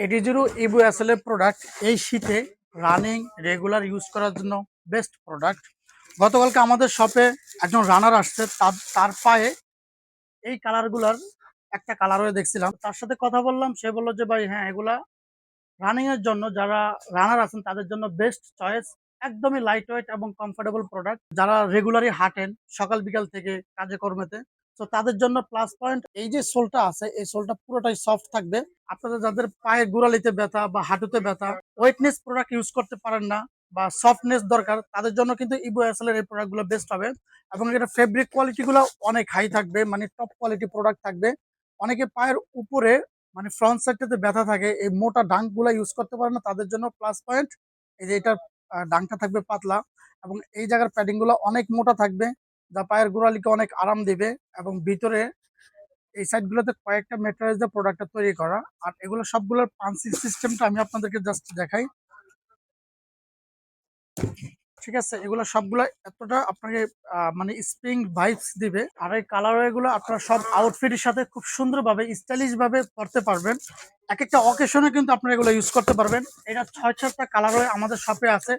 এডিজিরো Ivo SL এর product এই শীতে রানিং রেগুলার ইউজ করার জন্য বেস্ট প্রোডাক্ট। গতকালকে আমাদের শপে একজন রানার আসছে, তার পায়ে এই কালারগুলার একটা কালারও দেখছিলাম। তার সাথে কথা বললাম, সে বললো যে ভাই হ্যাঁ, এগুলা রানিং এর জন্য যারা রানার আছেন তাদের জন্য বেস্ট চয়েস। একদমই লাইট ওয়েট এবং কমফোর্টেবল প্রোডাক্ট। যারা রেগুলারই হাঁটেন সকাল বিকাল থেকে কাজে কর্মেতে, তো তাদের জন্য প্লাস পয়েন্ট এই যে সোলটা আছে, এই সোলটা পুরোটাই সফট থাকবে। আপনাদের যাদের পায়ে গোড়ালিতে ব্যথা বা হাঁটুতে ব্যথা, ওয়েটনেস প্রোডাক্ট ইউজ করতে পারেন না বা সফটনেস দরকার, তাদের জন্য কিন্তু ইভো এসএল এর এই প্রোডাক্টগুলো বেস্ট হবে। এবং এটা ফেব্রিক কোয়ালিটি গুলো অনেক হাই থাকবে, মানে টপ কোয়ালিটি প্রোডাক্ট থাকবে। অনেকে পায়ের উপরে মানে ফ্রন্ট সাইডটাতে ব্যথা থাকে, এই মোটা ডাঙ্ক গুলা ইউজ করতে পারে না, তাদের জন্য প্লাস পয়েন্ট এই যে এটার ডাঙ্কটা থাকবে পাতলা এবং এই জায়গার প্যাডিং গুলো অনেক মোটা থাকবে, যা পায়ের গোড়ালিকে অনেক আরাম দিবে। এবং ভিতরে এই সাইড গুলোতে কয়েকটা মেটেরিয়াল দিয়ে প্রোডাক্টটা তৈরি করা। আর এগুলো সবগুলোর পাঞ্চিং সিস্টেমটা আমি আপনাদেরকে জাস্ট দেখাই। ঠিক আছে, এগুলো সবগুলো এতটা আপনাকে মানে স্প্রিং ভাইবস দিবে। আর এই কালার গুলো আপনারা সব আউটফিটের সাথে খুব সুন্দরভাবে স্টাইলিশ ভাবে পরতে পারবেন। এক একটা অকেশনে কিন্তু আপনারা এগুলো ইউজ করতে পারবেন। এটা ৬-৭টা কালার আমাদের শপে আছে।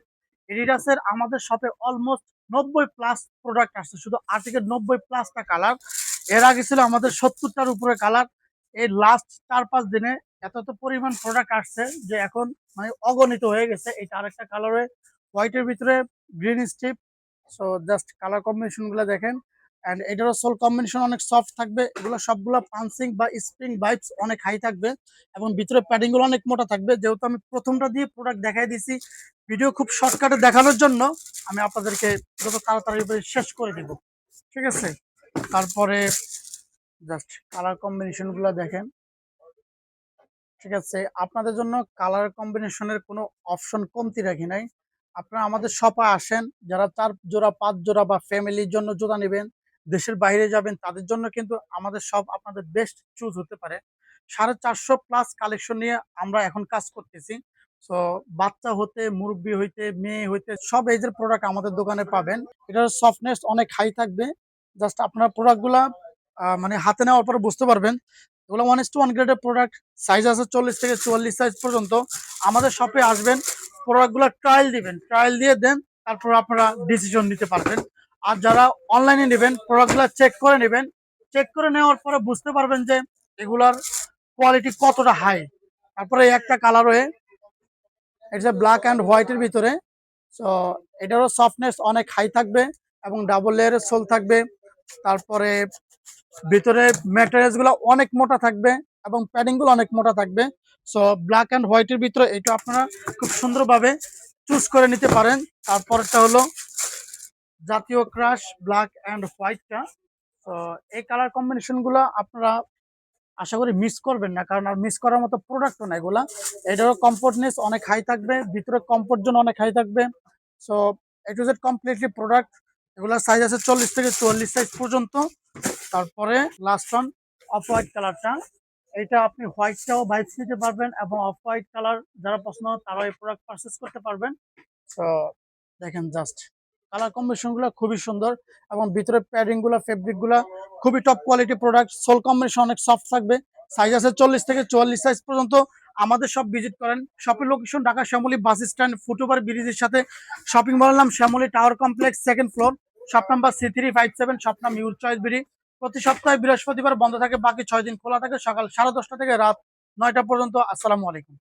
এডিডাসের আমাদের শপে অলমোস্ট ৯০+ প্রোডাক্ট আসছে, শুধু আর্টিকেল ৯০+টা কালার। এর আগে ছিল আমাদের ৭০টার উপরে কালার। এই লাস্ট ৪-৫ দিনে এত পরিমাণ প্রোডাক্ট আসছে যে এখন মানে অগণিত হয়ে গেছে। এটা আরেকটা কালারে হোয়াইটের ভিতরে green strip. So just colour combination গুলো দেখেন। অ্যান্ড এটারও সোল কম্বিনেশন অনেক সফট থাকবে। এগুলো সবগুলো পাঞ্চিং বা স্প্রিং ভাইবস অনেক হাই থাকবে এবং ভিতরে প্যাডিং গুলো অনেক মোটা থাকবে। যেহেতু আমি প্রথমটা দিয়ে প্রোডাক্ট দেখাই দিছি, ভিডিও খুব শর্টকাটে দেখানোর জন্য আমি আপনাদেরকে যত তাড়াতাড়ি শেষ করে দিব। ঠিক আছে, তারপরে জাস্ট কালার কম্বিনেশন গুলো দেখেন। ঠিক আছে, আপনাদের জন্য কালার কম্বিনেশনের কোনো অপশন কমতি রাখি নাই। আপনারা আমাদের শপে আসেন, যারা 4 জোড়া 5 জোড়া বা ফ্যামিলির জন্য জুতা নেবেন, দেশের বাইরে যাবেন, তাদের জন্য কিন্তু আমাদের শপ আপনাদের বেস্ট চুজ হতে পারে। 450+ কালেকশন নিয়ে আমরা এখন কাজ করতেছি। সো বাচ্চা হতে মুরব্বী হইতে মেয়ে হইতে সব এজের প্রোডাক্ট আমাদের দোকানে পাবেন। এটার সফটনেস অনেক হাই থাকবে। জাস্ট আপনার প্রোডাক্টগুলা মানে হাতে নেওয়ার পরে বুঝতে পারবেন। এগুলো 1:1 গ্রেডের প্রোডাক্ট। সাইজ আছে 40 থেকে 44 সাইজ পর্যন্ত। আমাদের শপে আসবেন, প্রোডাক্টগুলো ট্রায়াল দিবেন, ট্রায়াল দিয়ে দেন, তারপর আপনারা ডিসিশন নিতে পারবেন। আর যারা অনলাইনে নেবেন, প্রোডাক্টগুলো চেক করে নেবেন। চেক করে নেওয়ার পরে বুঝতে পারবেন যে এগুলার কোয়ালিটি কতটা হাই। তারপরে একটা কালার হয়ে এটা ব্ল্যাক অ্যান্ড হোয়াইটের ভিতরে। সো এটারও সফটনেস অনেক হাই থাকবে এবং ডাবল লেয়ারের সোল থাকবে। তারপরে ভিতরে ম্যাটেরিয়ালস গুলো অনেক মোটা থাকবে এবং প্যাডিং গুলো অনেক মোটা থাকবে। সো ব্ল্যাক অ্যান্ড হোয়াইটের ভিতরে এটা আপনারা খুব সুন্দরভাবে চুজ করে নিতে পারেন। তারপরটা হলো জাতীয় ক্রাশ ব্ল্যাক অ্যান্ড হোয়াইটটা। তো এই কালার কম্বিনেশন গুলো আপনারা আশা করি মিস করবেন না, কারণ আর মিস করার মতো প্রোডাক্টও না এগুলা। এটারও কমফোর্টনেস অনেক হাই থাকবে, ভিতরে কমফোর্ট জোন অনেক হাই থাকবে। So A to Z completely product. এগুলোর সাইজ আছে 40 থেকে 44 সাইজ পর্যন্ত। তারপরে লাস্ট ওয়ান অফ হোয়াইট কালারটা। এটা আপনি হোয়াইটটাও ভাইবস নিতে পারবেন এবং অফ হোয়াইট কালার যারা পছন্দ হয় তারাও এই প্রোডাক্ট পারচেস করতে পারবেন। তো দেখেন জাস্ট কালার কম্বিনেশন গুলো খুবই সুন্দর এবং ভিতরে প্যাডিং গুলো ফেব্রিক গুলা খুবই top quality product. Sole combination অনেক সফট থাকবে। সাইজ আছে 40 থেকে 44 সাইজ পর্যন্ত। আমাদের সব ভিজিট করেন। শপের location Dhaka Shyamoli bus stand, foot over ব্রিজের সাথে শপিং মলের নাম Shyamoli tower complex, 2nd floor, shop number C357, shop নাম ইউর চয়েস বিডি। প্রতি সপ্তাহে বৃহস্পতিবার বন্ধ থাকে, বাকি 6 দিন খোলা থাকে, সকাল 10:30 থেকে রাত 9টা পর্যন্ত। আসসালামু আলাইকুম।